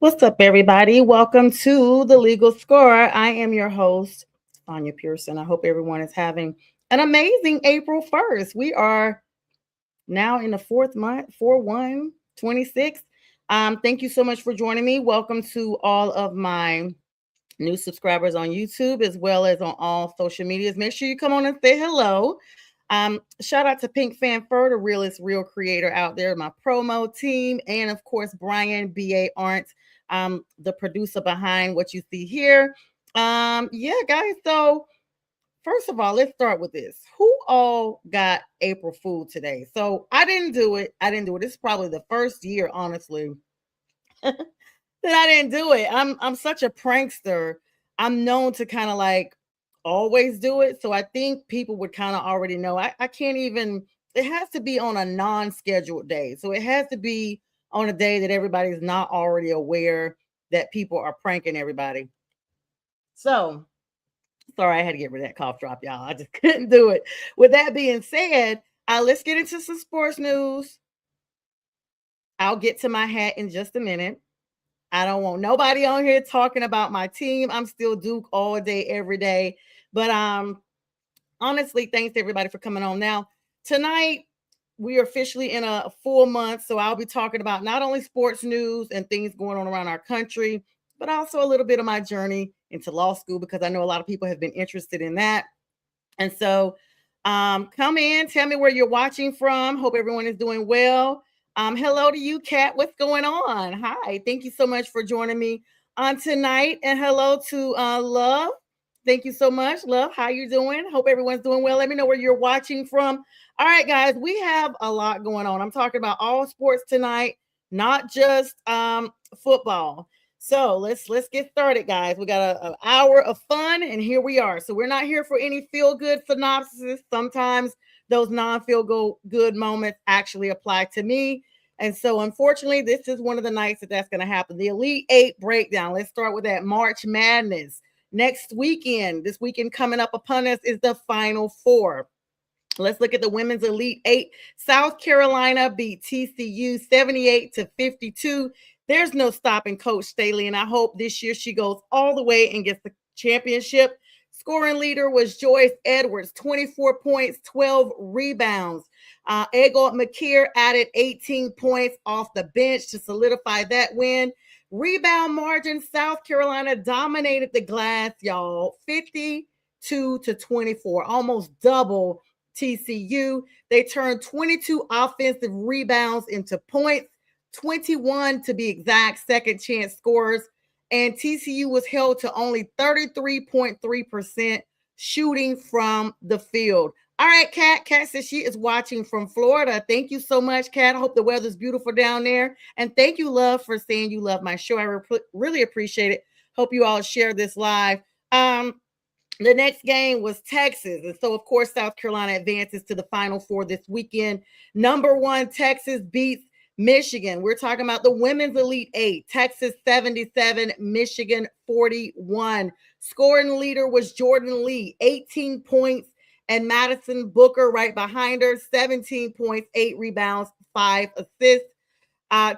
What's up, everybody? Welcome to the Legal Score. I am your host, Sonja Pearson. I hope everyone is having an amazing April 1st. We are now in the fourth month, 4/1/26. Thank you so much for joining me. Welcome to all of my new subscribers on YouTube as well as on all social medias. Make sure you come on and say hello. Shout out to Pink Fan Fur, the realest real creator out there, my promo team, and of course Brian B.A. Arndt, the producer behind what you see here. Yeah, guys. So first of all, let's start with this. Who all got April Fool today? So I didn't do it. This is probably the first year, honestly, that I didn't do it. I'm such a prankster. I'm known to kind of like always do it. So I think people would kind of already know. I can't even, it has to be on a non-scheduled day. So it has to be on a day that everybody's not already aware that people are pranking everybody. So sorry, I had to get rid of that cough drop, y'all. I just couldn't do it. With that being said, let's get into some sports news. I'll get to my hat in just a minute. I don't want nobody on here talking about my team. I'm still Duke all day, every day. But honestly, thanks to everybody for coming on. Now, tonight we are officially in a full month, so I'll be talking about not only sports news and things going on around our country, but also a little bit of my journey into law school because I know a lot of people have been interested in that. And so, come in, tell me where you're watching from. Hope everyone is doing well. Hello to you, Kat. What's going on? Hi. Thank you so much for joining me on tonight. And hello to Love. Thank you so much, Love. How you doing? Hope everyone's doing well. Let me know where you're watching from. All right, guys, we have a lot going on. I'm talking about all sports tonight, not just football. So let's get started, guys. We got an hour of fun, and here we are. So we're not here for any feel good synopsis. Sometimes those non-feel good moments actually apply to me. And so, unfortunately, this is one of the nights that's going to happen. The Elite Eight breakdown. Let's start with that March Madness. Next weekend, this weekend coming up upon us is the Final Four. Let's look at the women's Elite Eight. South Carolina beat TCU 78-52. There's no stopping Coach Staley, and I hope this year she goes all the way and gets the championship. Scoring leader was Joyce Edwards, 24 points, 12 rebounds. Eggle McKeer added 18 points off the bench to solidify that win. Rebound margin, South Carolina dominated the glass, y'all, 52-24, almost double TCU. They turned 22 offensive rebounds into points, 21 to be exact, second chance scorers. And TCU was held to only 33.3% shooting from the field. All right, Kat. Kat says she is watching from Florida. Thank you so much, Kat. I hope the weather's beautiful down there. And thank you, Love, for saying you love my show. I really appreciate it. Hope you all share this live. The next game was Texas. And so, of course, South Carolina advances to the Final Four this weekend. Number one, Texas beats Michigan. We're talking about the women's Elite Eight. Texas 77, Michigan 41. Scoring leader was Jordan Lee, 18 points, and Madison Booker right behind her, 17 points, 8 rebounds, 5 assists.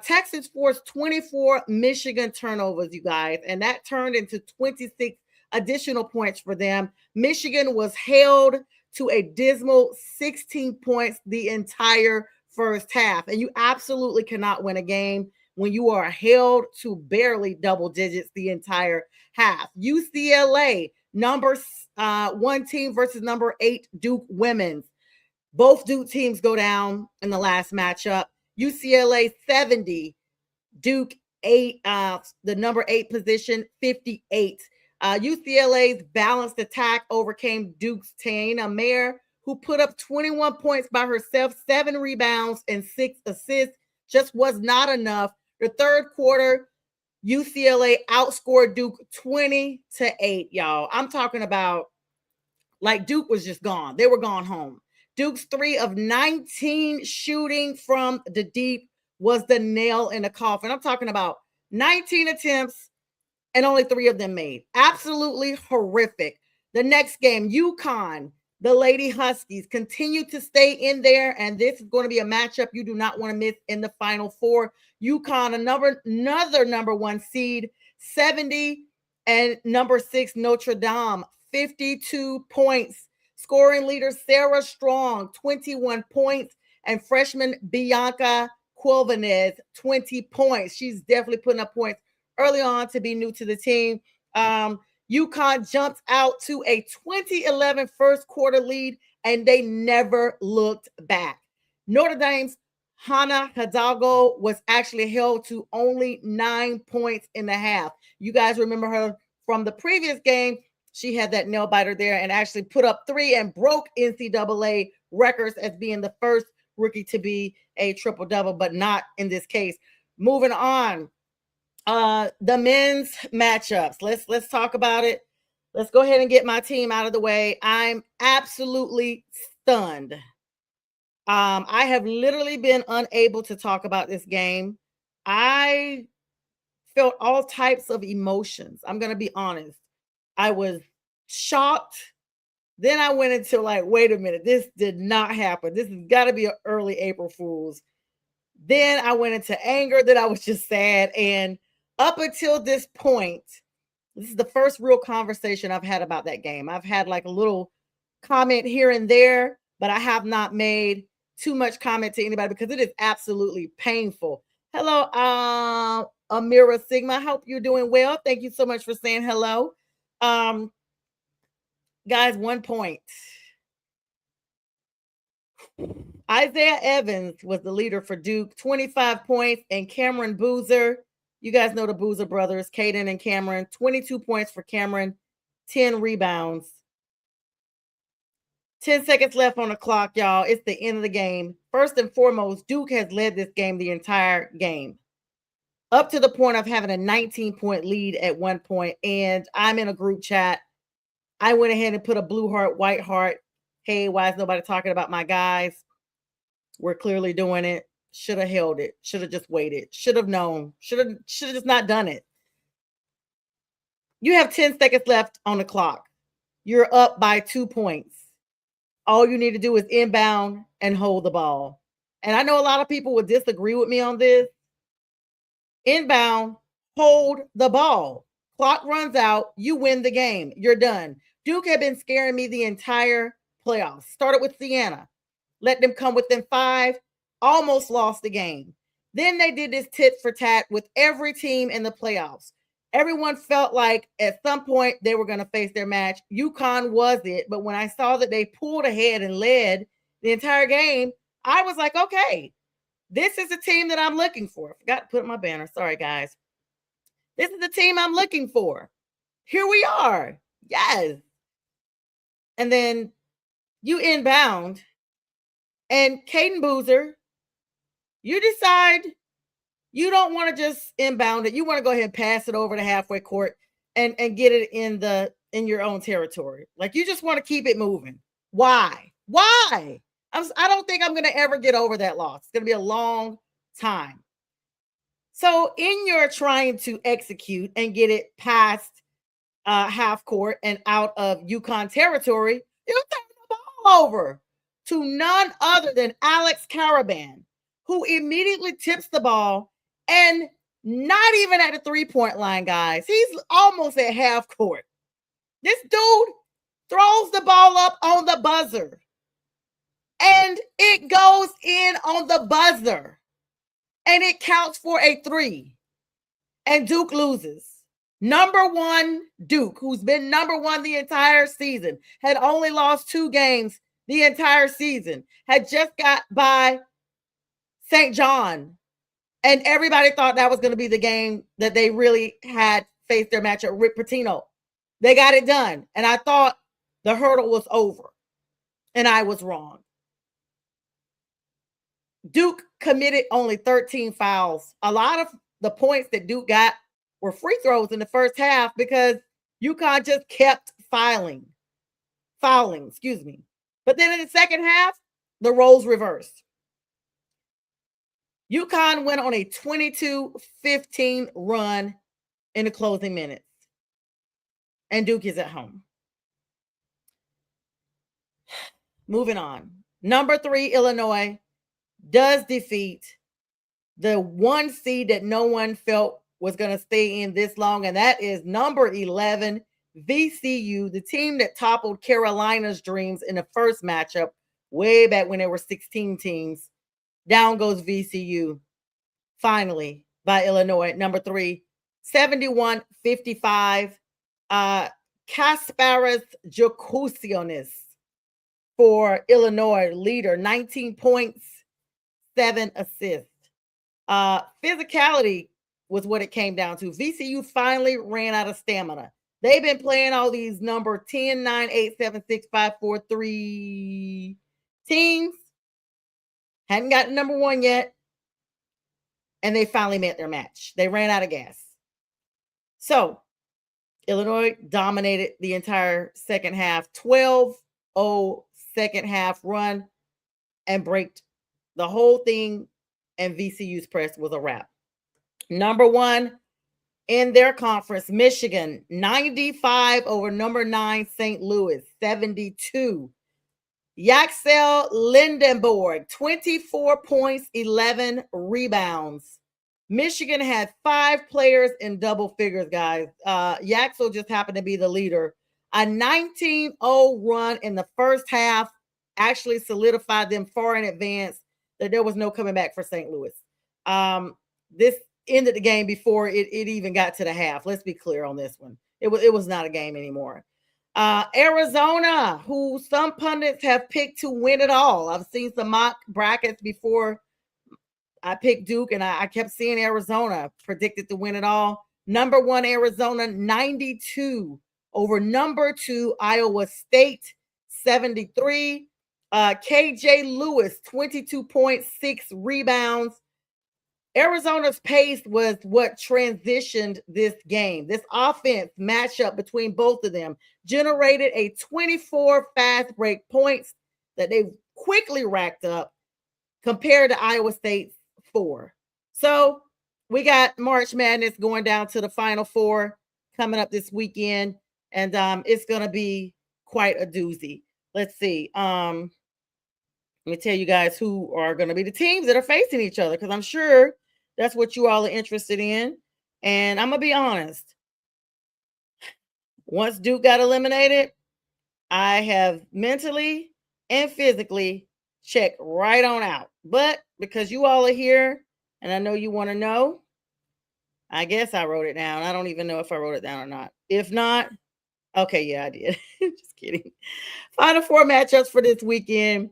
Texas forced 24 Michigan turnovers, you guys, and that turned into 26 additional points for them. Michigan was held to a dismal 16 points the entire first half. And you absolutely cannot win a game when you are held to barely double digits the entire half. UCLA, number one team versus number 8 Duke women's. Both Duke teams go down in the last matchup. UCLA 70, Duke 8, the number 8 position 58. UCLA's balanced attack overcame Duke's Taina Mayer, who put up 21 points by herself, 7 rebounds, and 6 assists. Just was not enough. The third quarter, UCLA outscored Duke 20-8, y'all. I'm talking about like Duke was just gone. They were gone home. Duke's 3 of 19 shooting from the deep was the nail in the coffin. I'm talking about 19 attempts and only 3 of them made. Absolutely horrific. The next game, UConn, The Lady Huskies continue to stay in there, and this is going to be a matchup you do not want to miss in the Final Four. UConn, another number one seed, 70, and number 6, Notre Dame, 52 points. Scoring leader Sarah Strong, 21 points, and freshman Bianca Quilvanez, 20 points. She's definitely putting up points early on to be new to the team. UConn jumped out to a 2011 first quarter lead, and they never looked back. Notre Dame's Hannah Hidalgo was actually held to only 9 points in the half. You guys remember her from the previous game. She had that nail biter there and actually put up 3 and broke NCAA records as being the first rookie to be a triple-double, but not in this case. Moving on. The men's matchups. Let's talk about it. Let's go ahead and get my team out of the way. I'm absolutely stunned. I have literally been unable to talk about this game. I felt all types of emotions. I'm going to be honest. I was shocked. Then I went into like, wait a minute, this did not happen. This has got to be an early April Fool's. Then I went into anger. Then I was just sad. And up until this point, this is the first real conversation I've had about that game. I've had like a little comment here and there, but I have not made too much comment to anybody because it is absolutely painful. Hello, Amira Sigma. I hope you're doing well. Thank you so much for saying hello. Guys, 1 point. Isaiah Evans was the leader for Duke, 25 points, and Cameron Boozer. You guys know the Boozer brothers, Caden and Cameron, 22 points for Cameron, 10 rebounds. 10 seconds left on the clock, y'all. It's the end of the game. First and foremost, Duke has led this game the entire game, up to the point of having a 19-point lead at one point. And I'm in a group chat. I went ahead and put a blue heart, white heart. Hey, why is nobody talking about my guys? We're clearly doing it. Should have held it. Should have just waited. Should have known. Should have just not done it. You have 10 seconds left on the clock. You're up by 2 points. All you need to do is inbound and hold the ball. And I know a lot of people would disagree with me on this. Inbound, hold the ball. Clock runs out. You win the game. You're done. Duke had been scaring me the entire playoffs. Started with Siena. Let them come within 5. Almost lost the game. Then they did this tit for tat with every team in the playoffs. Everyone felt like at some point they were going to face their match. UConn was it. But when I saw that they pulled ahead and led the entire game, I was like, okay, this is the team that I'm looking for. I forgot to put up my banner. Sorry, guys. This is the team I'm looking for. Here we are. Yes. And then you inbound. And Caden Boozer, you decide you don't want to just inbound it. You want to go ahead and pass it over the halfway court and get it in your own territory. Like you just want to keep it moving. Why? I don't think I'm going to ever get over that loss. It's going to be a long time. So in your trying to execute and get it past half court and out of UConn territory, you turn the ball over to none other than Alex Caravan, who immediately tips the ball and not even at the three-point line, guys. He's almost at half court. This dude throws the ball up on the buzzer, and it goes in on the buzzer, and it counts for a 3, and Duke loses. Number 1 Duke, who's been number 1 the entire season, had only lost 2 games the entire season, had just got by St. John. And everybody thought that was going to be the game that they really had faced their match at Rick Pitino. They got it done. And I thought the hurdle was over. And I was wrong. Duke committed only 13 fouls. A lot of the points that Duke got were free throws in the first half because UConn just kept fouling, But then in the second half, the roles reversed. UConn went on a 22-15 run in the closing minutes. And Duke is at home. Moving on. Number 3, Illinois does defeat the 1 seed that no one felt was going to stay in this long, and that is number 11, VCU, the team that toppled Carolina's dreams in the first matchup way back when there were 16 teams. Down goes VCU, finally, by Illinois, number 3, 71-55. Kasparas Jokusionis for Illinois, leader, 19 points, 7 assists. Physicality was what it came down to. VCU finally ran out of stamina. They've been playing all these number 10, 9, 8, 7, 6, 5, 4, 3 teams. Hadn't gotten number 1 yet. And they finally met their match. They ran out of gas. So, Illinois dominated the entire second half. 12-0 second half run and braked the whole thing, and VCU's press was a wrap. Number 1 in their conference, Michigan, 95 over number 9, St. Louis, 72. Yaxel Lindenborg, 24 points, 11 rebounds. Michigan had 5 players in double figures, guys. Yaxel just happened to be the leader. A 19-0 run in the first half actually solidified them far in advance that there was no coming back for St. Louis. This ended the game before it even got to the half. Let's be clear on this one. It was not a game anymore. Arizona, who some pundits have picked to win it all. I've seen some mock brackets before I picked Duke, and I kept seeing Arizona predicted to win it all. Number 1, Arizona, 92 over number 2, Iowa State, 73. KJ Lewis, 22.6 rebounds. Arizona's pace was what transitioned this game. This offense matchup between both of them generated a 24 fast break points that they quickly racked up compared to Iowa State's 4. So we got March Madness going down to the Final Four coming up this weekend, and it's going to be quite a doozy. Let's see. Let me tell you guys who are going to be the teams that are facing each other, because I'm sure that's what you all are interested in. And I'm going to be honest. Once Duke got eliminated, I have mentally and physically checked right on out. But because you all are here and I know you want to know, I guess I wrote it down. I don't even know if I wrote it down or not. If not, okay, yeah, I did. Just kidding. Final 4 matchups for this weekend.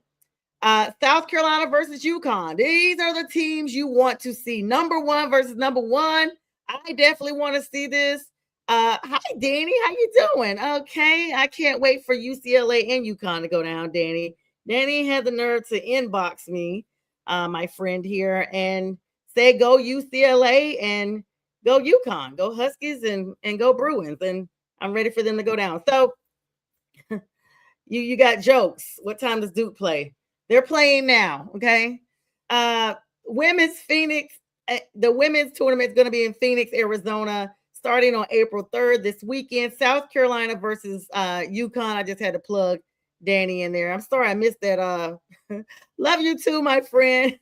South Carolina versus UConn. These are the teams you want to see. Number 1 versus number 1. I definitely want to see this. Hi, Danny. How you doing? Okay. I can't wait for UCLA and UConn to go down, Danny. Danny had the nerve to inbox me, my friend here, and say go UCLA and go UConn. Go Huskies and go Bruins. And I'm ready for them to go down. So you got jokes. What time does Duke play? They're playing now, okay? Women's Phoenix, the women's tournament is going to be in Phoenix, Arizona, starting on April 3rd this weekend. South Carolina versus UConn. I just had to plug Danny in there. I'm sorry I missed that. Love you too, my friend.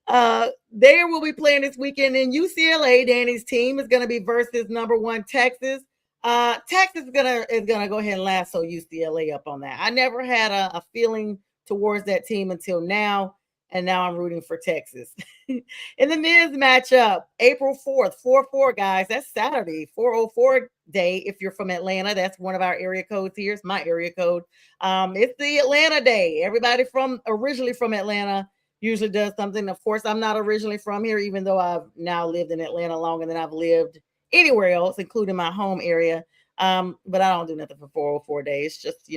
They will be playing this weekend in UCLA. Danny's team is going to be versus number 1 Texas. Texas is gonna go ahead and lasso UCLA up on that. I never had a feeling towards that team until now, and now I'm rooting for Texas. In the men's matchup, April 4th, 4-4, guys. That's Saturday, 404 day. If you're from Atlanta, that's one of our area codes here. It's my area code. It's the Atlanta day. Everybody originally from Atlanta usually does something. Of course, I'm not originally from here, even though I've now lived in Atlanta longer than I've lived anywhere else, including my home area. But I don't do nothing for 404 days. Just,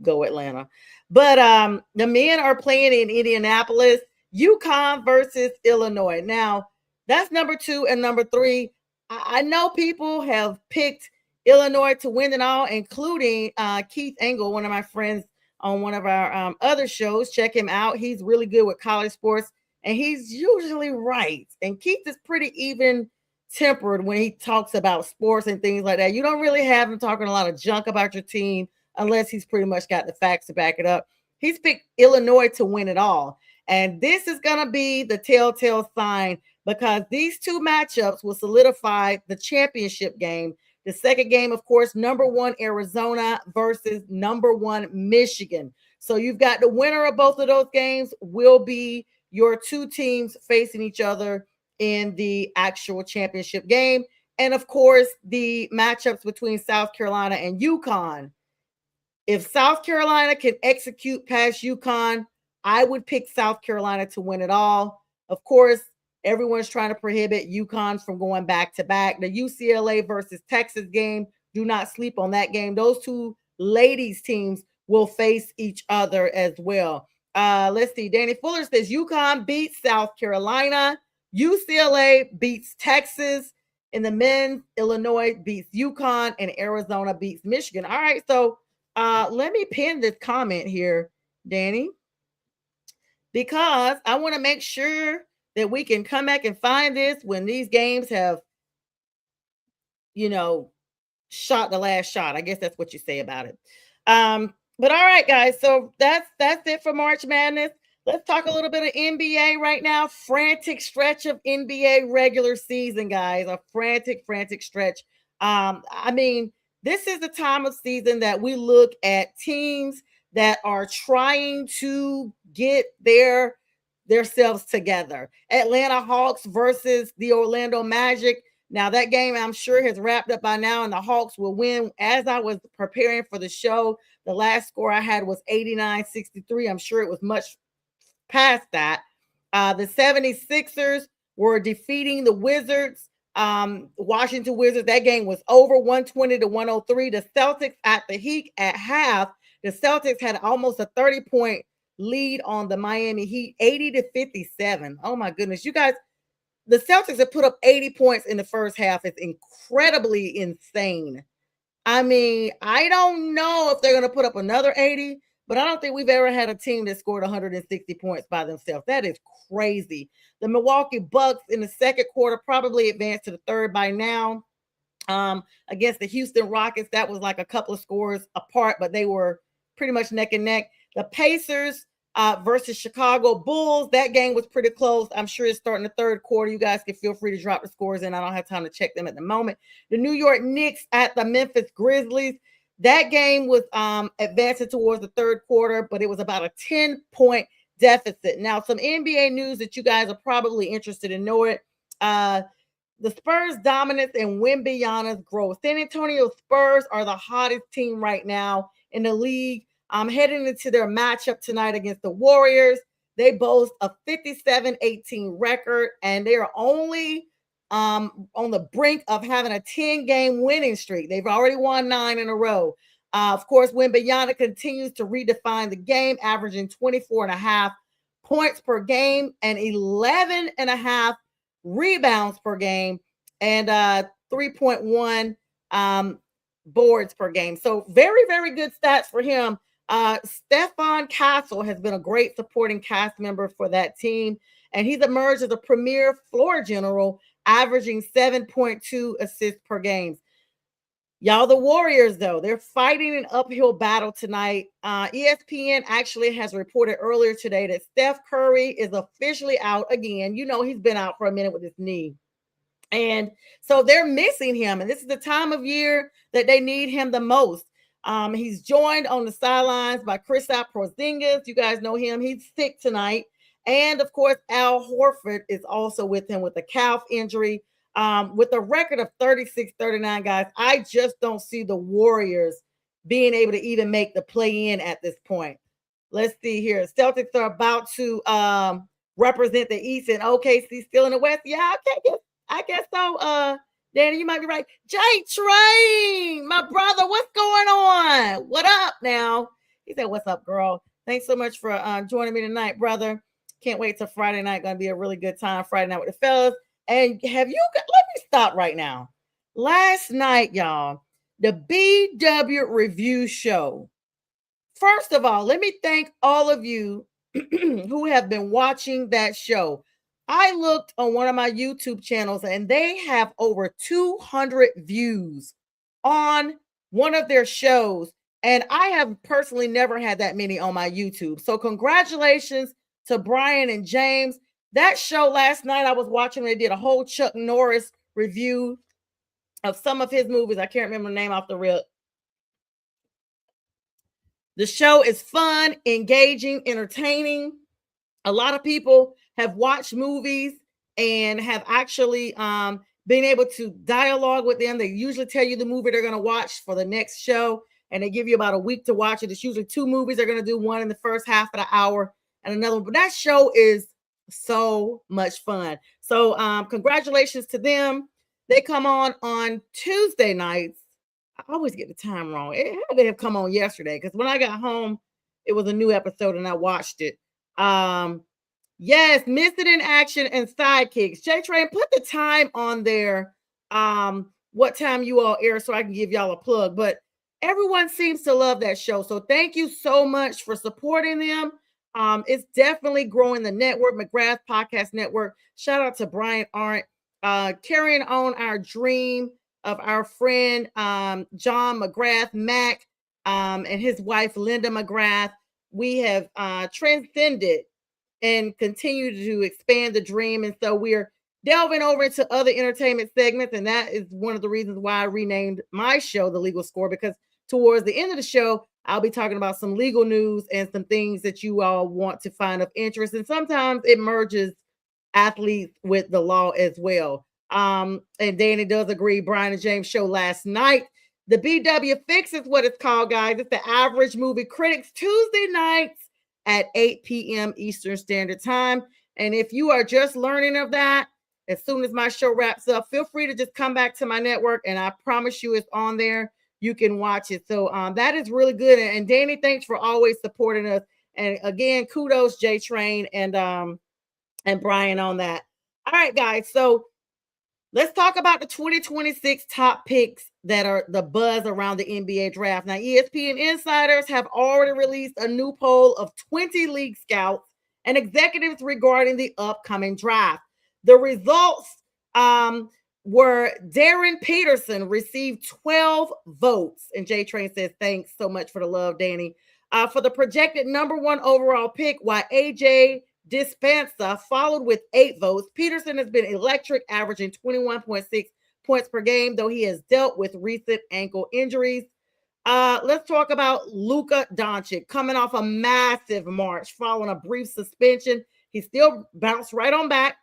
go Atlanta. But the men are playing in Indianapolis, UConn versus Illinois. Now, that's number 2 and number 3. I know people have picked Illinois to win it all, including Keith Engel, one of my friends on one of our other shows. Check him out. He's really good with college sports, and he's usually right. And Keith is pretty even tempered when he talks about sports and things like that. You don't really have him talking a lot of junk about your team, unless he's pretty much got the facts to back it up. He's picked Illinois to win it all. And this is going to be the telltale sign because these two matchups will solidify the championship game. The second game, of course, number one Arizona versus number one Michigan. So you've got the winner of both of those games will be your two teams facing each other in the actual championship game. And of course, the matchups between South Carolina and UConn. If South Carolina can execute past UConn, I would pick South Carolina to win it all. Of course, everyone's trying to prohibit UConn from going back to back. The UCLA versus Texas game, do not sleep on that game. Those two ladies teams will face each other as well. Let's see. Danny Fuller says UConn beats South Carolina. UCLA beats Texas. In the men, Illinois beats UConn and Arizona beats Michigan. All right, so let me pin this comment here, Danny, because I want to make sure that we can come back and find this when these games have, shot the last shot. I guess that's what you say about it. But all right, guys. So that's it for March Madness. Let's talk a little bit of NBA right now. Frantic stretch of NBA regular season, guys. A frantic stretch. I mean, this is the time of season that we look at teams that are trying to get themselves together. Atlanta Hawks versus the Orlando Magic. Now, that game, I'm sure, has wrapped up by now, and the Hawks will win. As I was preparing for the show, the last score I had was 89-63. I'm sure it was much past that. The 76ers were defeating the Wizards. Washington Wizards, that game was over 120-103. The Celtics at the Heat at half. The Celtics had almost a 30-point lead on the Miami Heat, 80-57. Oh my goodness. You guys, the Celtics have put up 80 points in the first half. It's incredibly insane. I mean, I don't know if they're going to put up another 80, but I don't think we've ever had a team that scored 160 points by themselves. That is crazy. The Milwaukee Bucks in the second quarter probably advanced to the third by now. Against the Houston Rockets, that was like a couple of scores apart, but they were pretty much neck and neck. The Pacers versus Chicago Bulls, that game was pretty close. I'm sure it's starting the third quarter. You guys can feel free to drop the scores in. I don't have time to check them at the moment. The New York Knicks at the Memphis Grizzlies, that game was advancing towards the third quarter, but it was about a 10-point deficit. Now, some NBA news that you guys are probably interested in knowing. The Spurs' dominance and Wembanyama's growth. San Antonio Spurs are the hottest team right now in the league. Heading into their matchup tonight against the Warriors. They boast a 57-18 record, and they are only on the brink of having a 10-game winning streak. They've already won 9 in a row. Of course, Wembanyama continues to redefine the game, averaging 24.5 points per game and 11.5 rebounds per game and 3.1 boards per game. So very, very good stats for him. Stephon Castle has been a great supporting cast member for that team, and he's emerged as a premier floor general, averaging 7.2 assists per game. Y'all, the Warriors, though, they're fighting an uphill battle tonight. ESPN actually has reported earlier today that Steph Curry is officially out again. You know, he's been out for a minute with his knee. And so they're missing him. And this is the time of year that they need him the most. He's joined on the sidelines by Kristaps Porzingis. You guys know him. He's sick tonight. And, of course, Al Horford is also with him with a calf injury. With a record of 36-39, guys, I just don't see the Warriors being able to even make the play-in at this point. Let's see here. Celtics are about to represent the East, and OKC still in the West. Yeah, I guess so. Danny, you might be right. Jay Train, my brother, what's going on? What up now? He said, what's up, girl? Thanks so much for joining me tonight, brother. Can't wait till Friday night. Going to be a really good time Friday night with the fellas. And let me stop right now. Last night, y'all, the BW Review Show. First of all, let me thank all of you who have been watching that show. I looked on one of my YouTube channels and they have over 200 views on one of their shows. And I have personally never had that many on my YouTube. So congratulations to Brian and James. That show last night I was watching, they did a whole Chuck Norris review of some of his movies. I can't remember the name off the rip. The show is fun, engaging, entertaining. A lot of people have watched movies and have actually been able to dialogue with them. They usually tell you the movie they're going to watch for the next show, and they give you about a week to watch it. It's usually two movies they're going to do, one in the first half of the hour and another one. But that show is so much fun. So congratulations to them. They come on Tuesday nights. I always get the time wrong. It had to have come on yesterday because when I got home, it was a new episode and I watched it. Yes, Missed It in Action and Sidekicks. J Train, put the time on there. What time you all air so I can give y'all a plug. But everyone seems to love that show. So thank you so much for supporting them. It's definitely growing the network, McGrath Podcast Network. Shout out to Brian Arndt, carrying on our dream of our friend John McGrath, Mac, and his wife Linda McGrath. We have transcended and continue to expand the dream. And so we're delving over into other entertainment segments. And that is one of the reasons why I renamed my show The Legal Score, because towards the end of the show, I'll be talking about some legal news and some things that you all want to find of interest. And sometimes it merges athletes with the law as well. And Danny does agree. Brian and James show last night. The BW Fix is what it's called, guys. It's the Average Movie Critics Tuesday nights at 8 p.m. Eastern Standard Time. And if you are just learning of that, as soon as my show wraps up, feel free to just come back to my network, and I promise you it's on there. You can watch it. So that is really good. And Danny, thanks for always supporting us. And again, kudos J Train and Brian on that. All right, guys. So let's talk about the 2026 top picks that are the buzz around the NBA draft. Now, ESPN insiders have already released a new poll of 20 league scouts and executives regarding the upcoming draft. The results were Darren Peterson received 12 votes. And J Train says, thanks so much for the love, Danny. For the projected number one overall pick, while AJ Dispenza followed with 8 votes. Peterson has been electric, averaging 21.6 points per game, though he has dealt with recent ankle injuries. Let's talk about Luka Doncic coming off a massive March following a brief suspension. He still bounced right on back.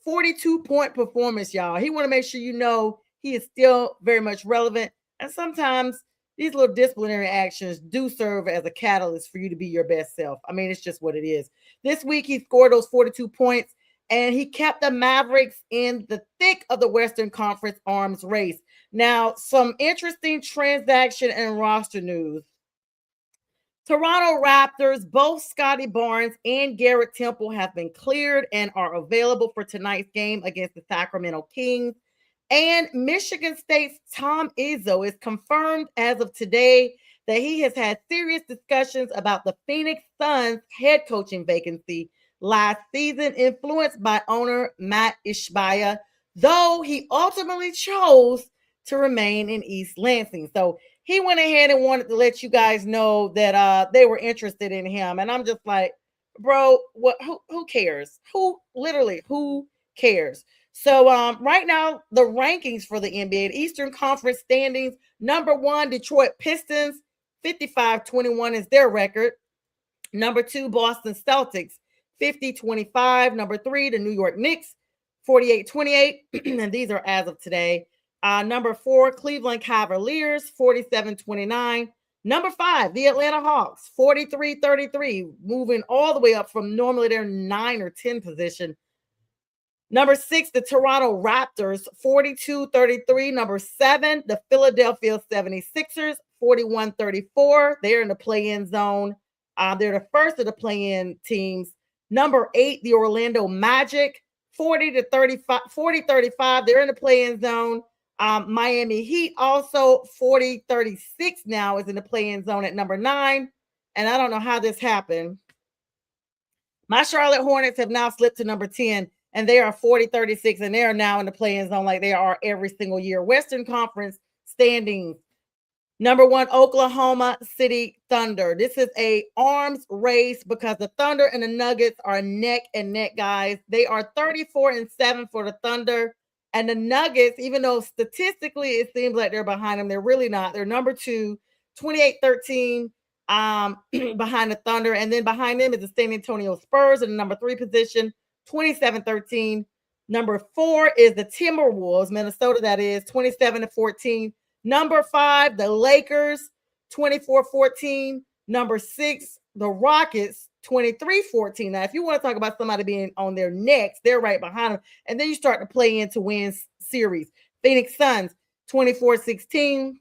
42-point performance, y'all. He want to make sure you know he is still very much relevant. And sometimes these little disciplinary actions do serve as a catalyst for you to be your best self. I mean, it's just what it is. This week, he scored those 42 points, and he kept the Mavericks in the thick of the Western Conference arms race. Now, some interesting transaction and roster news. Toronto Raptors, both Scotty Barnes and Garrett Temple have been cleared and are available for tonight's game against the Sacramento Kings. And Michigan State's Tom Izzo is confirmed as of today that he has had serious discussions about the Phoenix Suns head coaching vacancy last season, influenced by owner Matt Ishbia, though he ultimately chose to remain in East Lansing. So he went ahead and wanted to let you guys know that they were interested in him. And I'm just like, bro, what? Who cares? Who cares? So right now, the rankings for the NBA, the Eastern Conference standings, number 1, Detroit Pistons, 55-21 is their record. Number 2, Boston Celtics, 50-25. Number 3, the New York Knicks, 48-28. And these are as of today. Number 4, Cleveland Cavaliers, 47-29. Number 5, the Atlanta Hawks, 43-33, moving all the way up from normally their 9 or 10 position. Number 6, the Toronto Raptors, 42-33. Number 7, the Philadelphia 76ers, 41-34. They're in the play-in zone. They're the first of the play-in teams. Number 8, the Orlando Magic, 40-35. They're in the play-in zone. Miami Heat also 40-36 now is in the play-in zone at number 9. And I don't know how this happened. My Charlotte Hornets have now slipped to number 10, and they are 40-36, and they are now in the play-in zone like they are every single year. Western Conference standings. Number one, Oklahoma City Thunder. This is a arms race because the Thunder and the Nuggets are neck and neck, guys. They are 34-7 for the Thunder. And the Nuggets, even though statistically it seems like they're behind them, they're really not. They're number two, 28-13 behind the Thunder. And then behind them is the San Antonio Spurs in the number three position, 27-13. Number four is the Timberwolves, Minnesota, that is 27-14. Number five, the Lakers, 24-14. Number six, the Rockets, 23-14. Now, if you want to talk about somebody being on their necks, they're right behind them. And then you start to play in to win series. Phoenix Suns, 24-16.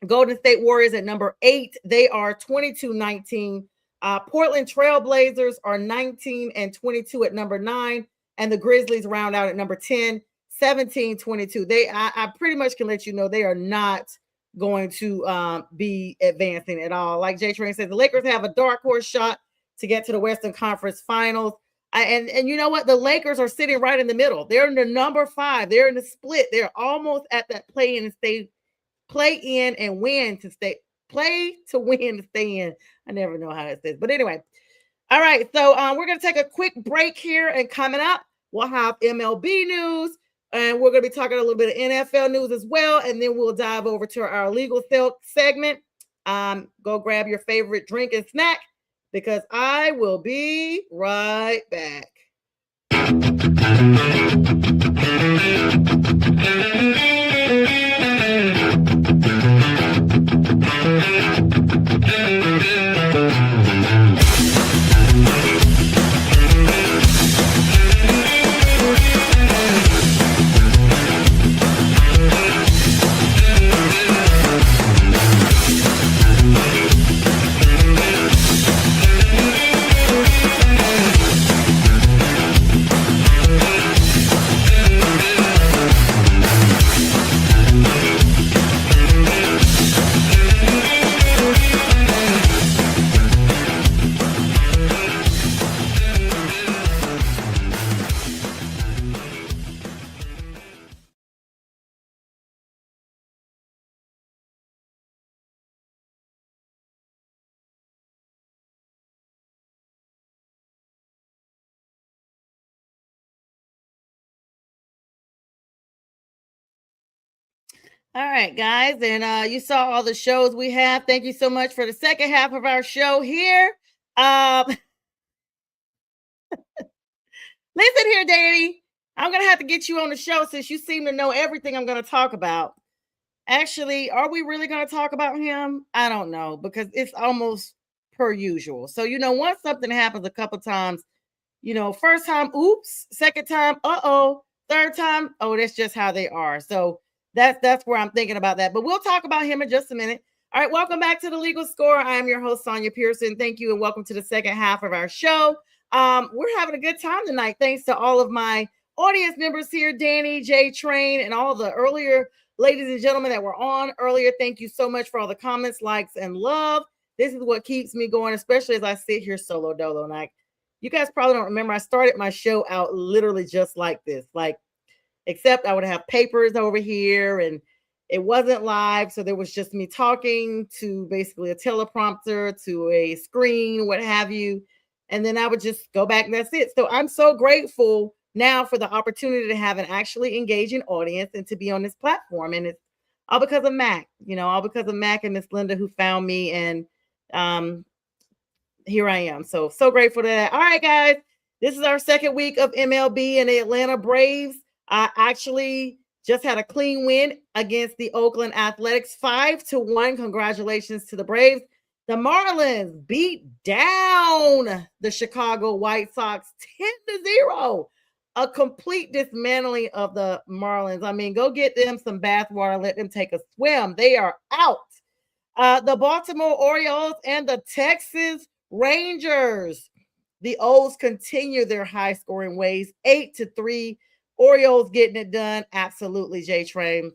Golden State Warriors at number 8. They are 22-19. Portland Trailblazers are 19-22 at number 9. And the Grizzlies round out at number 10, 17-22. I pretty much can let you know they are not going to be advancing at all. Like Jay Train says, the Lakers have a dark horse shot to get to the Western Conference Finals. And you know what? The Lakers are sitting right in the middle. They're in the number 5. They're in the split. They're almost at that play in and stay, play in and win to stay, play to win to stay in. I never know how it says. But anyway, all right. So we're going to take a quick break here, and coming up, we'll have MLB news, and we're going to be talking a little bit of NFL news as well. And then we'll dive over to our legal segment. Go grab your favorite drink and snack, because I will be right back. All right, guys, and you saw all the shows we have. Thank you so much for the second half of our show here. Listen here, Danny. I'm gonna have to get you on the show since you seem to know everything I'm gonna talk about. Actually, are we really gonna talk about him? I don't know, because it's almost per usual. So, once something happens a couple times, first time, oops, second time, uh-oh, third time, oh, that's just how they are. So that's where I'm thinking about that. But we'll talk about him in just a minute. All right, welcome back to the Legal Score. I am your host, Sonja Pearson. Thank you, and welcome to the second half of our show. We're having a good time tonight, thanks to all of my audience members here, Danny, Jay Train, and all the earlier ladies and gentlemen that were on earlier. Thank you so much for all the comments, likes, and love. This is what keeps me going, especially as I sit here solo dolo. And you guys probably don't remember, I started my show out literally just like this, except I would have papers over here, and it wasn't live. So there was just me talking to basically a teleprompter, to a screen, what have you. And then I would just go back, and that's it. So I'm so grateful now for the opportunity to have an actually engaging audience and to be on this platform. And it's all because of Mac, all because of Mac and Miss Linda, who found me. And here I am. So grateful to that. All right, guys, this is our second week of MLB, and the Atlanta Braves actually just had a clean win against the Oakland Athletics, 5-1. Congratulations to the Braves. The Marlins beat down the Chicago White Sox 10-0. A complete dismantling of the Marlins. I mean, go get them some bathwater, let them take a swim. They are out. The Baltimore Orioles and the Texas Rangers. The O's continue their high-scoring ways, 8-3. Orioles getting it done. Absolutely, J Train.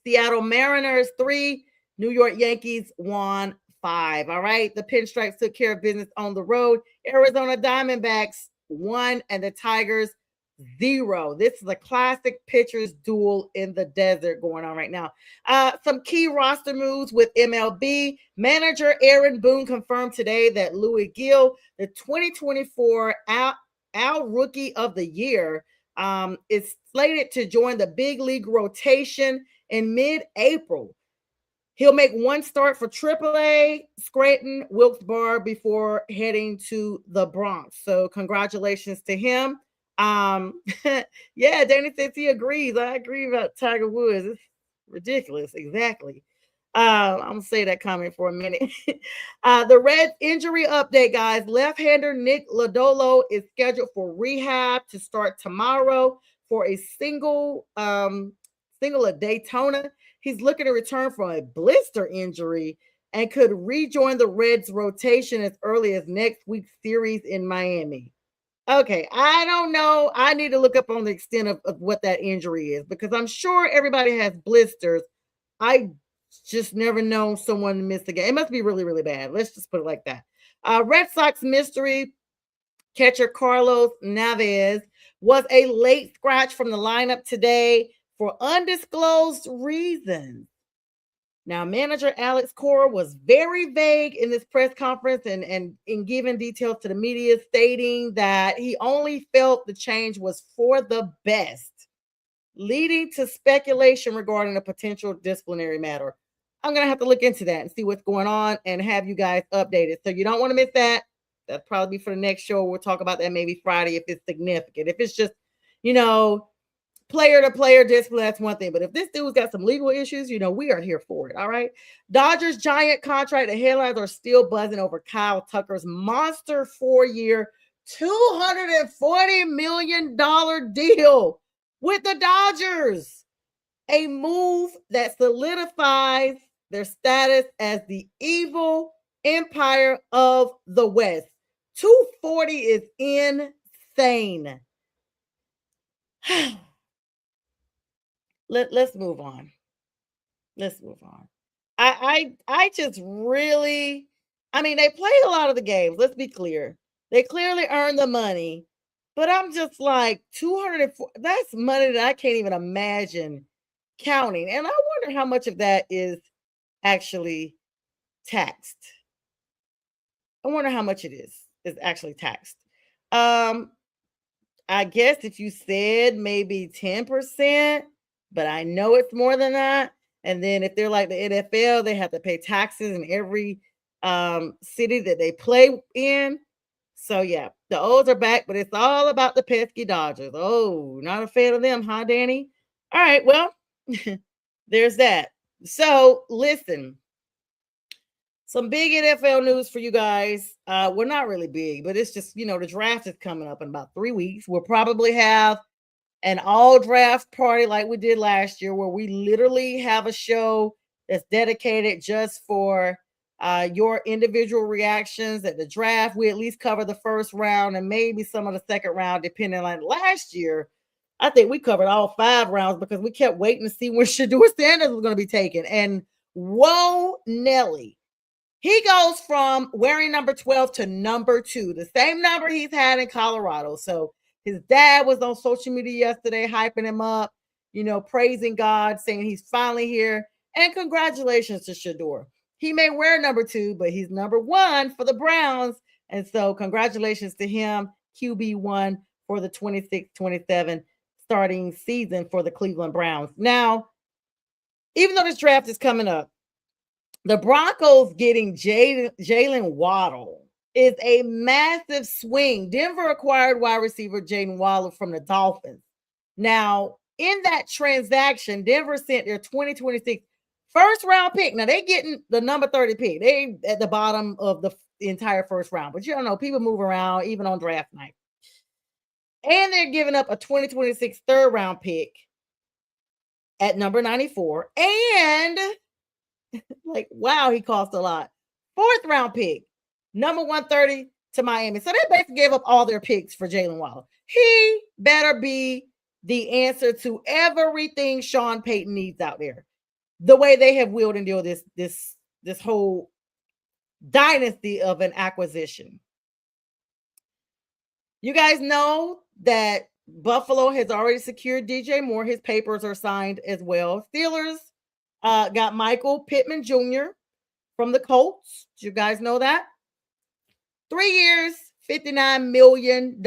Seattle Mariners 3. New York Yankees 1-5. All right. The Pinstripes took care of business on the road. Arizona Diamondbacks 1, and the Tigers 0. This is a classic pitchers duel in the desert going on right now. Some key roster moves with MLB. Manager Aaron Boone confirmed today that Louis Gill, the 2024 Al Rookie of the Year, is slated to join the big league rotation in mid-April. He'll make one start for AAA, Scranton, Wilkes-Barre before heading to the Bronx. So congratulations to him. Yeah, Danny says he agrees. I agree about Tiger Woods. It's ridiculous. Exactly. I'm gonna say that comment for a minute. The Reds injury update, guys. Left-hander Nick Lodolo is scheduled for rehab to start tomorrow for a single at Daytona. He's looking to return from a blister injury and could rejoin the Reds rotation as early as next week's series in Miami. Okay, I don't know. I need to look up on the extent of what that injury is because I'm sure everybody has blisters. I just never known someone to miss a game. It must be really, really bad. Let's just put it like that. Red Sox mystery catcher Carlos Navarez was a late scratch from the lineup today for undisclosed reasons. Now, manager Alex Cora was very vague in this press conference and in giving details to the media, stating that he only felt the change was for the best, leading to speculation regarding a potential disciplinary matter. I'm going to have to look into that and see what's going on and have you guys updated. So you don't want to miss that. That'll probably be for the next show. We'll talk about that maybe Friday if it's significant. If it's just, player to player discipline, that's one thing. But if this dude's got some legal issues, we are here for it. All right. Dodgers giant contract. The headlines are still buzzing over Kyle Tucker's monster 4-year, $240 million deal with the Dodgers. A move that solidifies their status as the evil empire of the West. 240 is insane. Let's move on. Let's move on. I just really, they played a lot of the games. Let's be clear. They clearly earned the money, but I'm just like 204. That's money that I can't even imagine counting. And I wonder how much of that is actually taxed. I wonder how much it is actually taxed. I guess if you said maybe 10%, but I know it's more than that. And then if they're like the NFL, they have to pay taxes in every city that they play in. So yeah, the O's are back, but it's all about the pesky Dodgers. Oh, not a fan of them, huh, Danny? All right, well, there's that. So listen, some big NFL news for you guys. Well, not really big, but it's just, the draft is coming up in about 3 weeks. We'll probably have an all draft party like we did last year, where we literally have a show that's dedicated just for your individual reactions at the draft. We at least cover the first round and maybe some of the second round, depending on last year. I think we covered all 5 rounds because we kept waiting to see when Shedeur Sanders was going to be taken. And whoa, Nelly. He goes from wearing number 12 to number 2, the same number he's had in Colorado. So his dad was on social media yesterday, hyping him up, praising God, saying he's finally here. And congratulations to Shedeur. He may wear number 2, but he's number 1 for the Browns. And so congratulations to him, QB1 for the 26-27 starting season for the Cleveland Browns. Now, even though this draft is coming up, the Broncos getting Jalen Waddle is a massive swing. Denver acquired wide receiver Jalen Waddle from the Dolphins. Now, in that transaction, Denver sent their 2026 first round pick. Now, they're getting the number 30 pick. They at the bottom of the entire first round. But you don't know, people move around even on draft night. And they're giving up a 2026 third round pick at number 94. And like, wow, he cost a lot. 4th round pick, number 130 to Miami. So they basically gave up all their picks for Jalen Waddle. He better be the answer to everything Sean Payton needs out there. The way they have wheeled and dealt this whole dynasty of an acquisition. You guys know that Buffalo has already secured DJ Moore. His papers are signed as well. Steelers got Michael Pittman Jr. from the Colts. Did you guys know that? 3 years, $59 million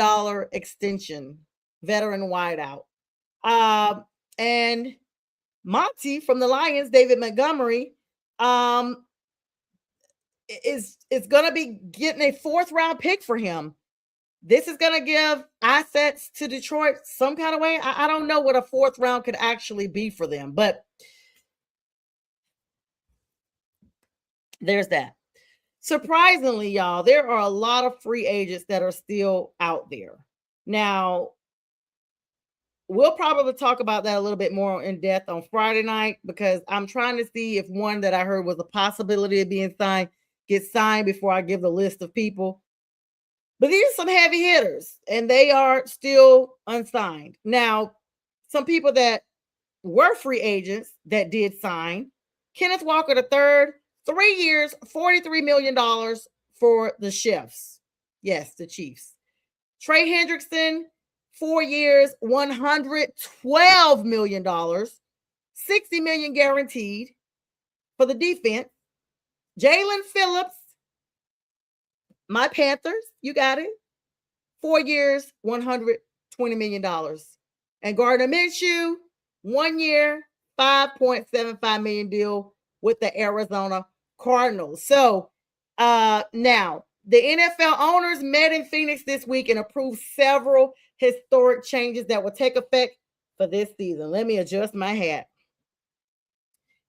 extension, veteran wideout. And Monty from the Lions, David Montgomery, is going to be getting a 4th round pick for him. This is going to give assets to Detroit some kind of way. I don't know what a 4th round could actually be for them, but there's that. Surprisingly, y'all, there are a lot of free agents that are still out there. Now, we'll probably talk about that a little bit more in depth on Friday night, because I'm trying to see if one that I heard was a possibility of being signed gets signed before I give the list of people. But these are some heavy hitters, and they are still unsigned. Now, some people that were free agents that did sign: Kenneth Walker III, 3 years, $43 million for the Chiefs. Yes, the Chiefs. Trey Hendrickson, 4 years, $112 million, $60 million guaranteed for the defense. Jalen Phillips, my Panthers, you got it, 4 years, $120 million. And Gardner Minshew, 1 year, $5.75 million deal with the Arizona Cardinals. So now, the NFL owners met in Phoenix this week and approved several historic changes that will take effect for this season. Let me adjust my hat.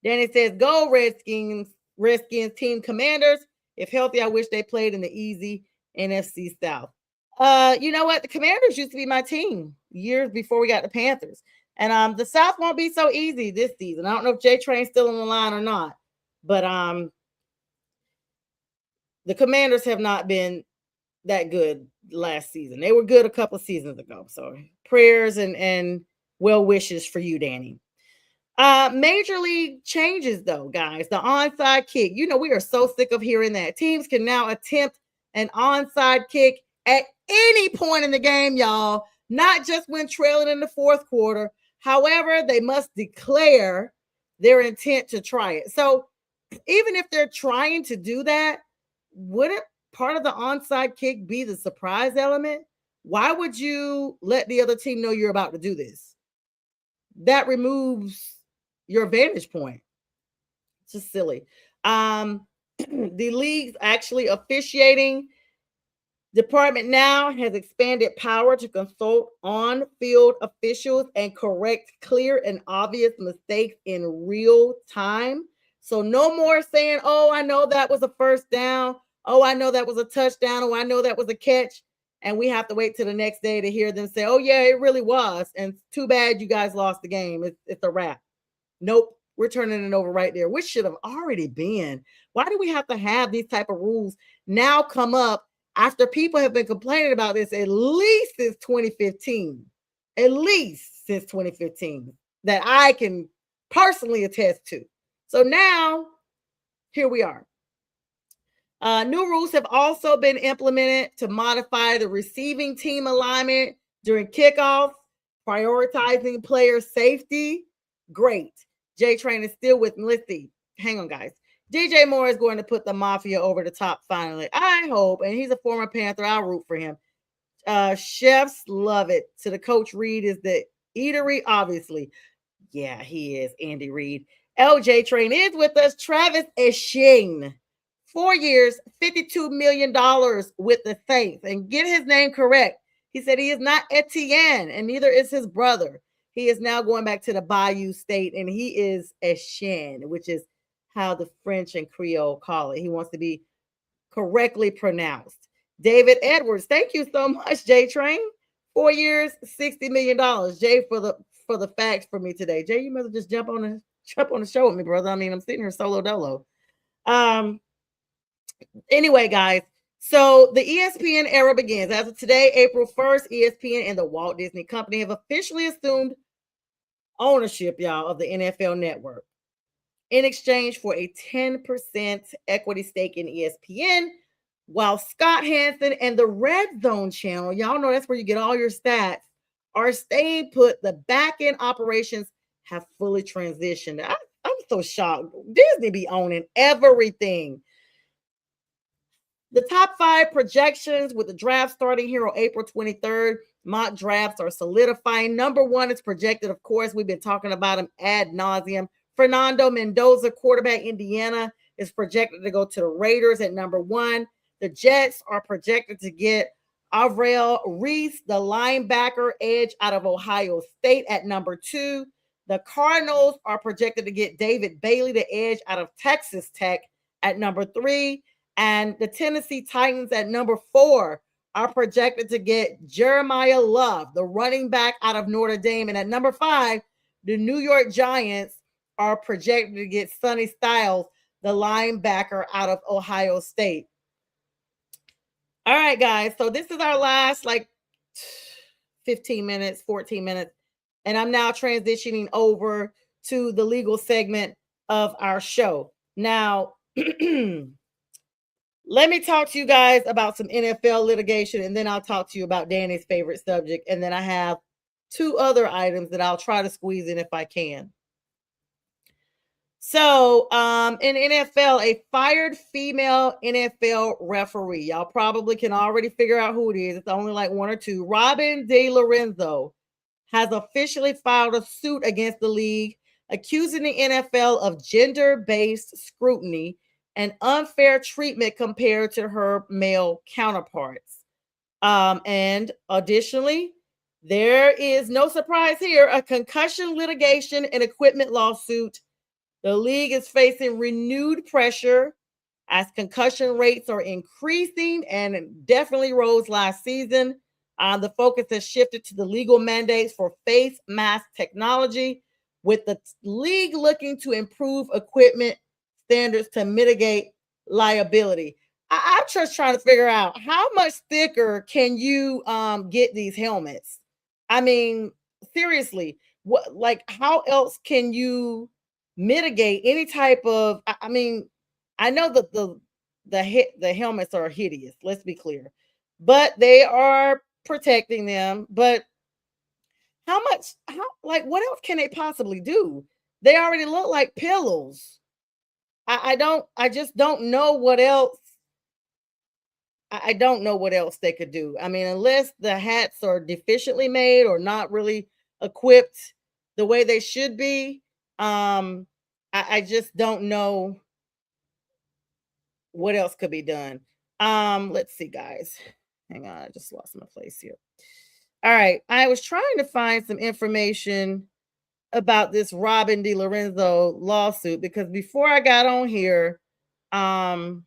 Then it says, go Redskins team commanders. If healthy, I wish they played in the easy NFC South. You know what? The Commanders used to be my team years before we got the Panthers. And the South won't be so easy this season. I don't know if J Train's still on the line or not, but the Commanders have not been that good last season. They were good a couple of seasons ago. So prayers and well wishes for you, Danny. Major league changes, though, guys. The onside kick. You know, we are so sick of hearing that. Teams can now attempt an onside kick at any point in the game, y'all, not just when trailing in the 4th quarter. However, they must declare their intent to try it. So even if they're trying to do that, wouldn't part of the onside kick be the surprise element? Why would you let the other team know you're about to do this? That removes your vantage point. It's just silly. The league's actually officiating department now has expanded power to consult on-field officials and correct clear and obvious mistakes in real time. So no more saying, oh, I know that was a first down. Oh, I know that was a touchdown. Oh, I know that was a catch. And we have to wait till the next day to hear them say, oh, yeah, it really was. And too bad you guys lost the game. It's a wrap. Nope. We're turning it over right there, which should have already been. Why do we have to have these type of rules now come up after people have been complaining about this at least since 2015? At least since 2015 that I can personally attest to. So now, here we are. New rules have also been implemented to modify the receiving team alignment during kickoff, prioritizing player safety. Great. J Train is still with me. Let's see. Hang on, guys. DJ Moore is going to put the Mafia over the top finally. I hope. And he's a former Panther. I'll root for him. Chefs love it. So the Coach Reed is the eatery, obviously. Yeah, he is. Andy Reid. LJ Train is with us. Travis Etienne. 4 years, $52 million with the Saints. And get his name correct. He said he is not Etienne, and neither is his brother. He is now going back to the Bayou State, and he is Etienne, which is how the French and Creole call it. He wants to be correctly pronounced. David Edwards, thank you so much, J Train. 4 years, $60 million. Jay, for the facts for me today. Jay, you must just jump on the show with me, brother. I mean, I'm sitting here solo dolo. Anyway, guys, so the ESPN era begins. As of today, April 1st, ESPN and the Walt Disney Company have officially assumed ownership, y'all, of the NFL network in exchange for a 10% equity stake in ESPN, while Scott Hansen and the Red Zone channel, y'all know that's where you get all your stats, are staying put. The back end operations have fully transitioned. I'm so shocked. Disney be owning everything. The top 5 projections with the draft starting here on April 23rd. Mock drafts are solidifying. Number 1 is projected, of course, we've been talking about him ad nauseum. Fernando Mendoza, quarterback, Indiana, is projected to go to the Raiders at number 1. The Jets are projected to get Avril Reese, the linebacker edge out of Ohio State, at number 2. The Cardinals are projected to get David Bailey, the edge out of Texas Tech, at number 3. And the Tennessee Titans at number 4 are projected to get Jeremiah Love, the running back out of Notre Dame. And at number 5, the New York Giants are projected to get Sonny Styles, the linebacker out of Ohio State. All right, guys. So this is our last 15 minutes, 14 minutes. And I'm now transitioning over to the legal segment of our show. Now, let me talk to you guys about some NFL litigation, and then I'll talk to you about Danny's favorite subject. And then I have 2 other items that I'll try to squeeze in if I can. So, in NFL, a fired female NFL referee. Y'all probably can already figure out who it is. It's only like 1 or 2. Robin DeLorenzo has officially filed a suit against the league, accusing the NFL of gender-based scrutiny and unfair treatment compared to her male counterparts. And additionally, there is no surprise here, a concussion litigation and equipment lawsuit. The league is facing renewed pressure as concussion rates are increasing and definitely rose last season. The focus has shifted to the legal mandates for face mask technology, with the league looking to improve equipment standards to mitigate liability. I'm just trying to figure out how much thicker can you get these helmets? I mean, seriously, how else can you mitigate any type of? I mean, I know that the helmets are hideous. Let's be clear, but they are protecting them. But what else can they possibly do? They already look like pillows. I just don't know what else. I don't know what else they could do. I mean, unless the hats are deficiently made or not really equipped the way they should be. I just don't know what else could be done. Let's see, guys. Hang on, I just lost my place here. All right. I was trying to find some information about this Robin DeLorenzo lawsuit, because before I got on here, I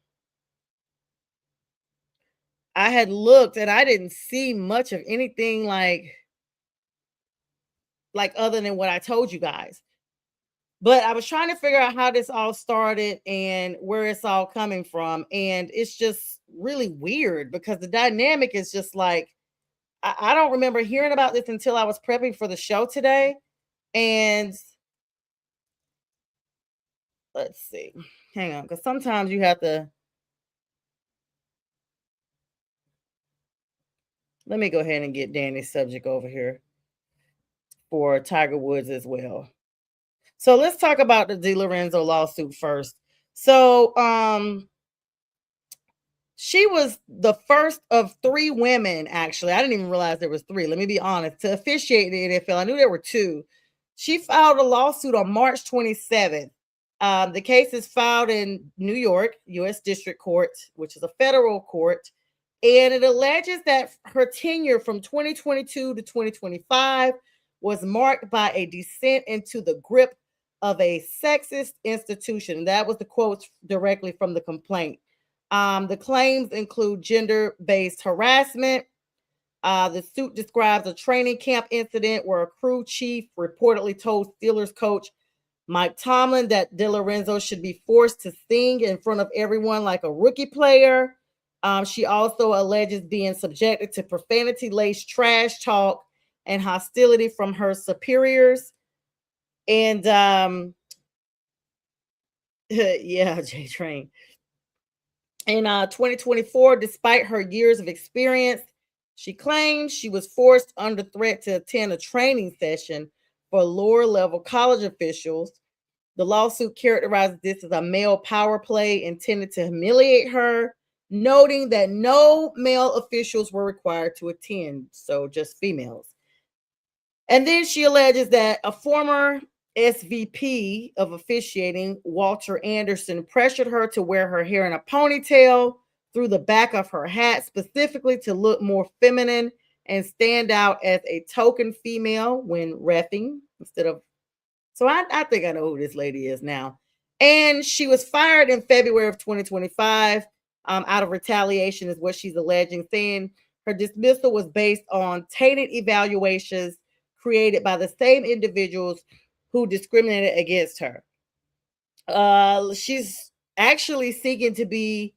had looked and I didn't see much of anything like other than what I told you guys. But I was trying to figure out how this all started and where it's all coming from. And it's just really weird because the dynamic is just like, I don't remember hearing about this until I was prepping for the show today. And let's see. Hang on, because sometimes you have to. Let me go ahead and get Danny's subject over here for Tiger Woods as well. So let's talk about the DeLorenzo lawsuit first. So she was the first of 3 women, actually. I didn't even realize there was 3. Let me be honest, to officiate the NFL. I knew there were 2. She filed a lawsuit on March 27th. The case is filed in New York, U.S. District Court, which is a federal court. And it alleges that her tenure from 2022 to 2025 was marked by a descent into the grip of a sexist institution. That was the quotes directly from the complaint. The claims include gender-based harassment. The suit describes a training camp incident where a crew chief reportedly told Steelers coach Mike Tomlin that DeLorenzo should be forced to sing in front of everyone like a rookie player. She also alleges being subjected to profanity-laced trash talk and hostility from her superiors. And yeah, J Train. In 2024, despite her years of experience She claims she was forced under threat to attend a training session for lower level college officials. The lawsuit characterizes this as a male power play intended to humiliate her, noting that no male officials were required to attend, so just females. And then she alleges that a former SVP of officiating, Walter Anderson, pressured her to wear her hair in a ponytail through the back of her hat, specifically to look more feminine and stand out as a token female when reffing instead of. So I think I know who this lady is now. And she was fired in February of 2025 out of retaliation, is what she's alleging, saying her dismissal was based on tainted evaluations created by the same individuals who discriminated against her. She's actually seeking to be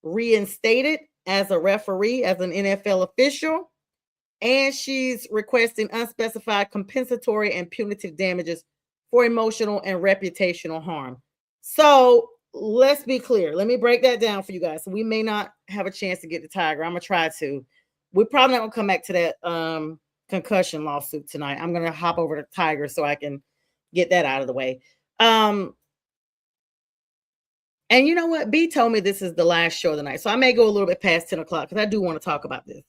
reinstated as a referee, as an NFL official, and she's requesting unspecified compensatory and punitive damages for emotional and reputational harm. So let's be clear. Let me break that down for you guys. So we may not have a chance to get the Tiger. I'm gonna try to. We're probably not gonna come back to that concussion lawsuit tonight. I'm gonna hop over to Tiger so I can get that out of the way. And you know what? B told me this is the last show of the night, so I may go a little bit past 10 o'clock because I do want to talk about this.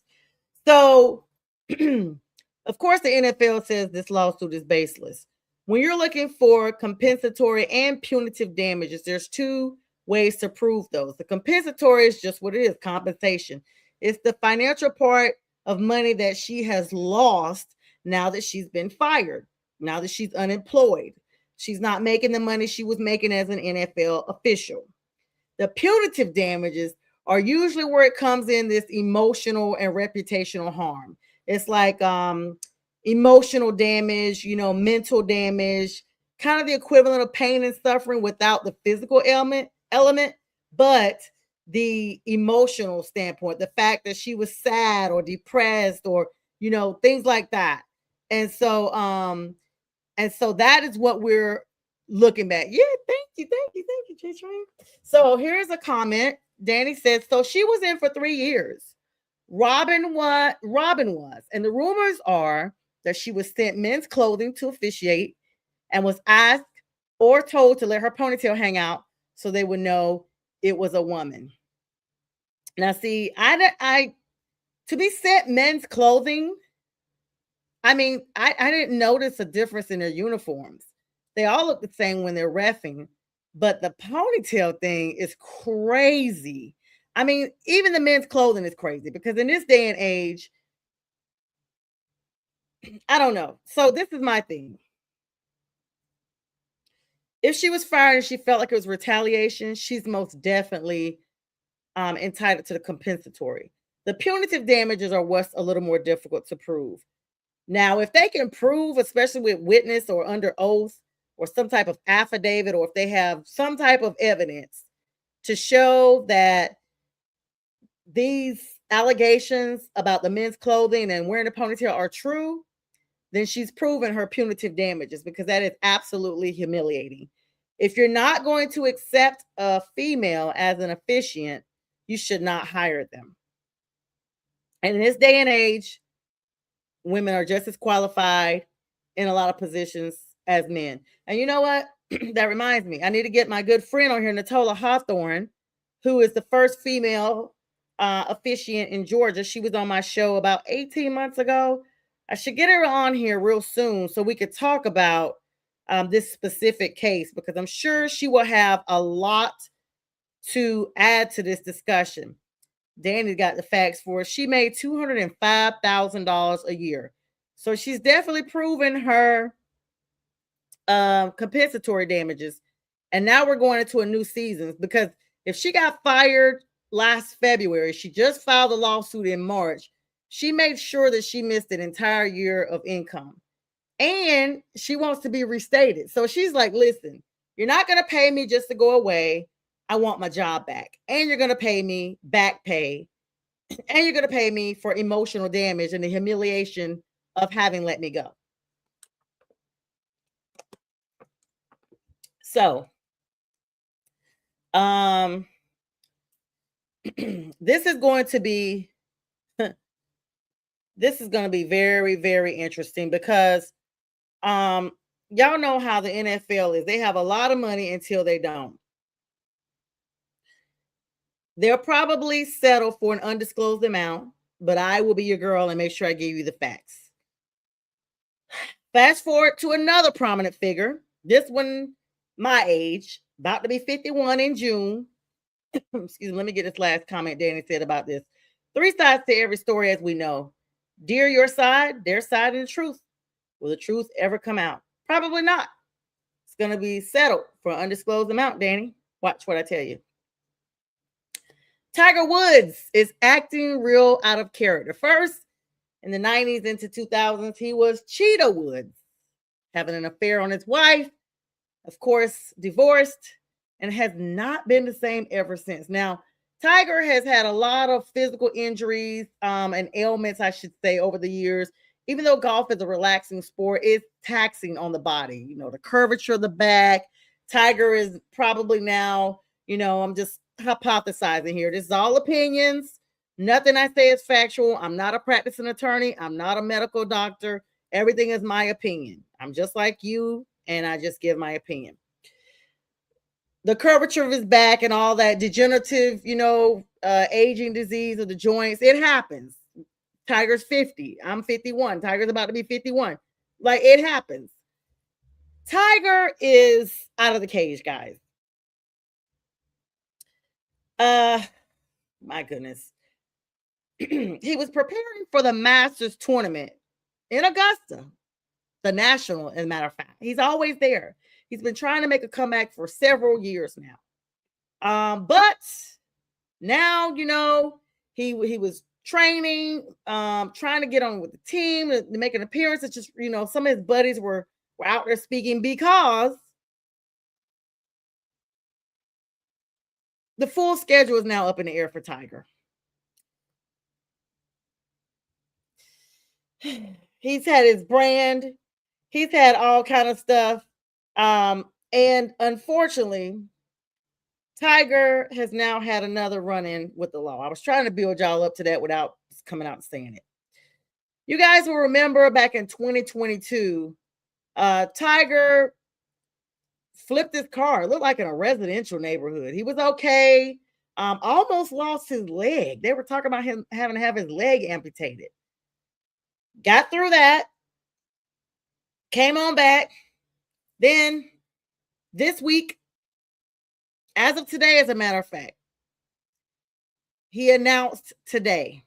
So, of course, the NFL says this lawsuit is baseless. When you're looking for compensatory and punitive damages, there's two ways to prove those. The compensatory is just what it is, compensation. It's the financial part of money that she has lost now that she's been fired, now that she's unemployed. She's not making the money she was making as an NFL official. The punitive damages are usually where it comes in this emotional and reputational harm. It's like emotional damage, mental damage, kind of the equivalent of pain and suffering without the physical element, but the emotional standpoint, the fact that she was sad or depressed or things like that. And so that is what we're looking at. Yeah, thank you, J-Train. So here's a comment. Danny said, so she was in for 3 years. Robin was, and the rumors are that she was sent men's clothing to officiate and was asked or told to let her ponytail hang out so they would know it was a woman. Now, see, I to be sent men's clothing, I mean, I didn't notice a difference in their uniforms. They all look the same when they're reffing, but the ponytail thing is crazy. I mean, even the men's clothing is crazy because in this day and age, I don't know. So this is my thing. If she was fired and she felt like it was retaliation, she's most definitely entitled to the compensatory. The punitive damages are what's a little more difficult to prove. Now, if they can prove, especially with witness or under oath or some type of affidavit, or if they have some type of evidence to show that these allegations about the men's clothing and wearing a ponytail are true, then she's proven her punitive damages because that is absolutely humiliating. If you're not going to accept a female as an officiant, you should not hire them. And in this day and age, women are just as qualified in a lot of positions as men. And you know what? That reminds me, I need to get my good friend on here, Natola Hawthorne, who is the first female officiant in Georgia. She was on my show about 18 months ago. I should get her on here real soon so we could talk about this specific case because I'm sure she will have a lot to add to this discussion. Danny got the facts for her. She made $205,000 a year. So she's definitely proven her compensatory damages. And now we're going into a new season because if she got fired last February, she just filed a lawsuit in March. She made sure that she missed an entire year of income. And she wants to be restated. So she's like, listen, you're not going to pay me just to go away. I want my job back. And you're going to pay me back pay. And you're going to pay me for emotional damage and the humiliation of having let me go. So, this is going to be This is going to be very, very interesting because um y'all know how the NFL is. They have a lot of money until they don't. They'll probably settle for an undisclosed amount, but I will be your girl and make sure I give you the facts. Fast forward to another prominent figure. This one, my age, about to be 51 in June. Excuse me, let me get this last comment Danny said about this. Three sides to every story, as we know. Dear your side, their side, and the truth. Will the truth ever come out? Probably not. It's going to be settled for an undisclosed amount, Danny. Watch what I tell you. Tiger Woods is acting real out of character. First, in the 90s into 2000s, he was Cheetah Woods, having an affair on his wife, of course, divorced, and has not been the same ever since. Now, Tiger has had a lot of physical injuries and ailments, I should say, over the years. Even though golf is a relaxing sport, it's taxing on the body. You know, the curvature of the back. Tiger is probably now, I'm just hypothesizing here. This is all opinions. Nothing I say is factual. I'm not a practicing attorney. I'm not a medical doctor. Everything is my opinion. I'm just like you, and I just give my opinion. The curvature of his back and all that degenerative, aging disease of the joints, it happens. Tiger's 50. I'm 51. Tiger's about to be 51. Like, it happens. Tiger is out of the cage, guys. My goodness. He was preparing for the Masters tournament in Augusta, the National, as a matter of fact. He's always there. He's been trying to make a comeback for several years now. But now, he was training, trying to get on with the team, to make an appearance. It's just, some of his buddies were out there speaking because the full schedule is now up in the air for Tiger. He's had his brand. He's had all kind of stuff. And unfortunately, Tiger has now had another run-in with the law. I was trying to build y'all up to that without coming out and saying it. You guys will remember back in 2022, Tiger flipped his car. It looked like in a residential neighborhood. He was okay. Almost lost his leg. They were talking about him having to have his leg amputated. Got through that. Came on back. Then this week, as of today, as a matter of fact, he announced today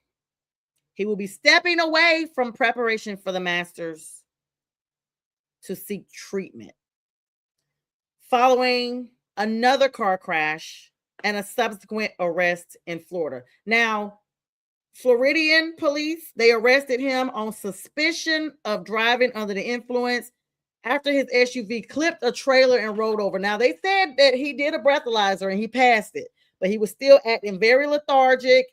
he will be stepping away from preparation for the Masters to seek treatment following another car crash and a subsequent arrest in Florida. Now, Floridian police, they arrested him on suspicion of driving under the influence after his SUV clipped a trailer and rolled over. Now, they said that he did a breathalyzer and he passed it, but he was still acting very lethargic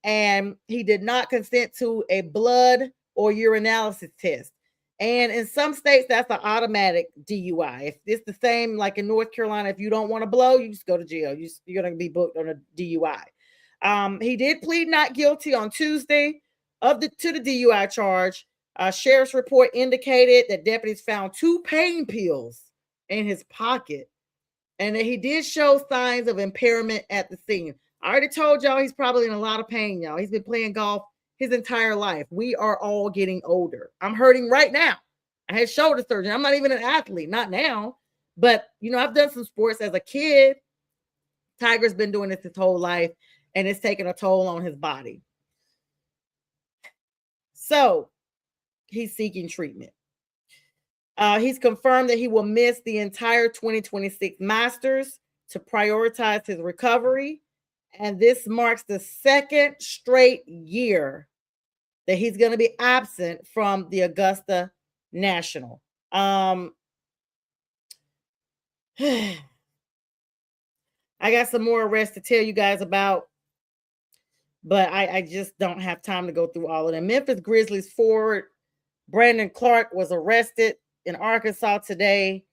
and he did not consent to a blood or urinalysis test. And in some states, that's an automatic DUI. If it's the same, like in North Carolina, if you don't want to blow, you just go to jail. You're going to be booked on a DUI. He did plead not guilty on Tuesday to the DUI charge. Sheriff's report indicated that deputies found 2 pain pills in his pocket and that he did show signs of impairment at the scene. I already told y'all he's probably in a lot of pain, y'all. He's been playing golf his entire life. We are all getting older. I'm hurting right now. I had shoulder surgery. I'm not even an athlete, not now. But, I've done some sports as a kid. Tiger's been doing this his whole life, and it's taking a toll on his body. So, he's seeking treatment. He's confirmed that he will miss the entire 2026 Masters to prioritize his recovery. And this marks the second straight year that he's going to be absent from the Augusta National. I got some more arrests to tell you guys about, but I just don't have time to go through all of them. Memphis Grizzlies forward Brandon Clark was arrested in Arkansas today.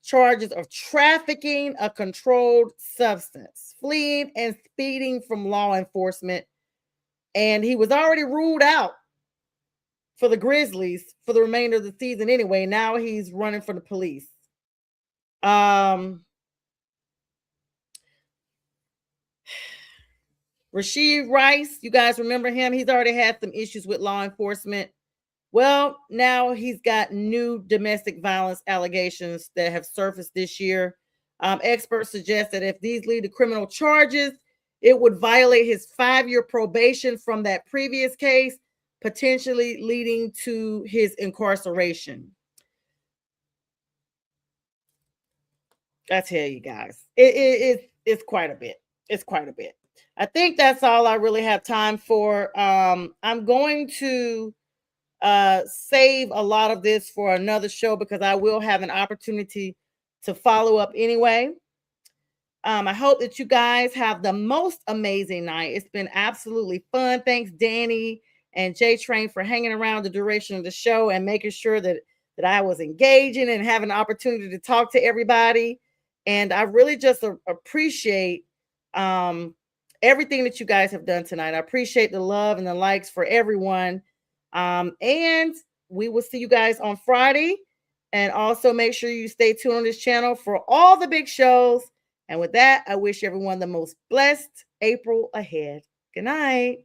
Charges of trafficking a controlled substance, fleeing and speeding from law enforcement. And he was already ruled out for the Grizzlies for the remainder of the season anyway. Now he's running for the police. Rashid Rice, you guys remember him? He's already had some issues with law enforcement. Well, now he's got new domestic violence allegations that have surfaced this year. Experts suggest that if these lead to criminal charges, it would violate his 5-year probation from that previous case, potentially leading to his incarceration. I tell you guys, it's quite a bit. It's quite a bit. I think that's all I really have time for. I'm going to save a lot of this for another show because I will have an opportunity to follow up anyway. I hope that you guys have the most amazing night. It's been absolutely fun. Thanks, Danny and J Train, for hanging around the duration of the show and making sure that I was engaging and having an opportunity to talk to everybody. And I really just appreciate everything that you guys have done tonight. I appreciate the love and the likes for everyone. And we will see you guys on Friday. And also make sure you stay tuned on this channel for all the big shows. And with that, I wish everyone the most blessed April ahead. Good night.